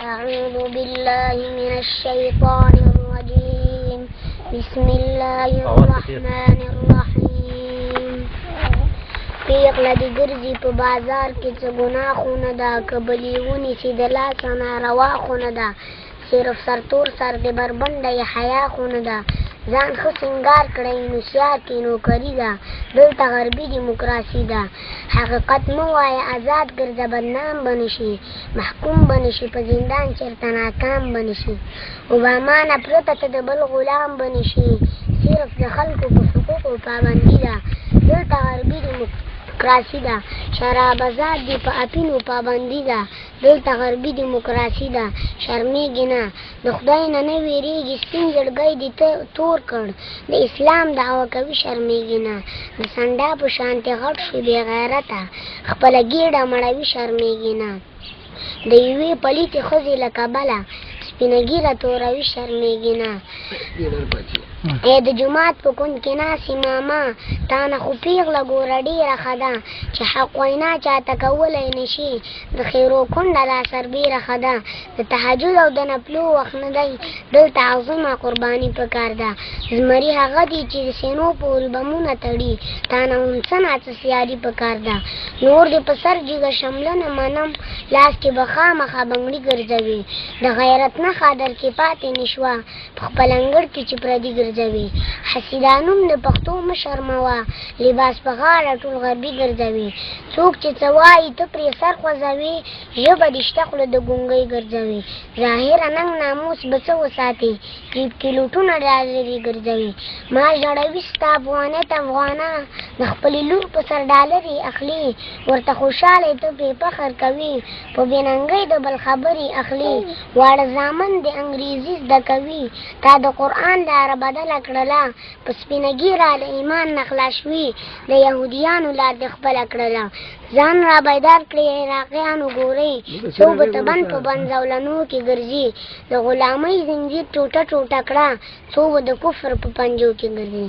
أعوذ بالله من الشيطان الرجيم بسم الله الرحمن الرحيم پیغله د ګرځي په بازار کې څه ګناه خونه ده که بلې ونیسي د لاسه ناروا خونه ده صرف سرتور سر د بربنډه یې حیا خونه ده ځان ښه سینګار کړئ نو سیار کې نوکري ده دلته غربي دیموکراسي ده حقیقت مه وایه ازاد ګرځه بدنام به نشي محکوم به نشي په زندان چېرته ناکام به نشي اوباما نه پرته ته د بل غلام به نشي صرف د خلکو په حقوقو پابندي ده دلته غربي دیموکراسي ده شراب ازاد دي په اپینو پابندي ده دلته غربي دیموکراسي ده شرمېږي نه د خدای نه نه ویرېږي سپین زړګی دې تور کړ د اسلام دعوه کوي شرمېږي نه د سنډا په شانتې غټ شو بې غیرته خپله ګېډه مړوي شرمېږي نه د یوې پلیتې ښځې له کبله سپینه ږیره توروي شرمېږي نه ای د جومات په کونج کې ناستې ماما تا نه خو پیغله ګوره ډېره ښه ده چې حق وینا چاته کولی نه شي د خیرو کونډه دا سربېره ښه ده د تهجد او د نفلو وخت نه دی دلته عظمه قرباني پکار ده زمري هغه دي چې د سینو پورې بمونه تړي تا نه هم څه ناڅه سیاري پکار ده نور دې په سر جګه شمله نه منم لاس کې به خامخا بنګړي ګرځوي د غیرت نښه در کې پاتې نه شوه په خپل انګړ کې چې پردي ګرځوي حسیدانوم د پښتو مه شرموه لباس په غاړه ټول غربي ګرځوي څوک چې څه وایي ته پرې سر خوځوي ژبه دې شته خوله د ګونګۍ ګرځوي ظاهره ننګ ناموس به څه وساتې جیب کې لوټونه ډالري ګرځوي ما ژړوي ستا افغانیت افغانه د خپلې لور په سر ډالري اخلي ورته خوشحاله ته پرې فخر کوي په بېننګۍ د بل خبرې اخلي واړه زامن د انګریزي زده کوي تا د قرآن لاره بدله کړله په سپینه ږیره د ایمان نه خلاص شوي د یهودیانو لار دې خپله کړله ځان را بیدار کړي عراقیانو ګورئ څو به ته بند په بند زولنو کې ګرځي د غلامۍ زنځیر ټوټه ټوټه کړه څو به د کفر په پنجو کې ګرځي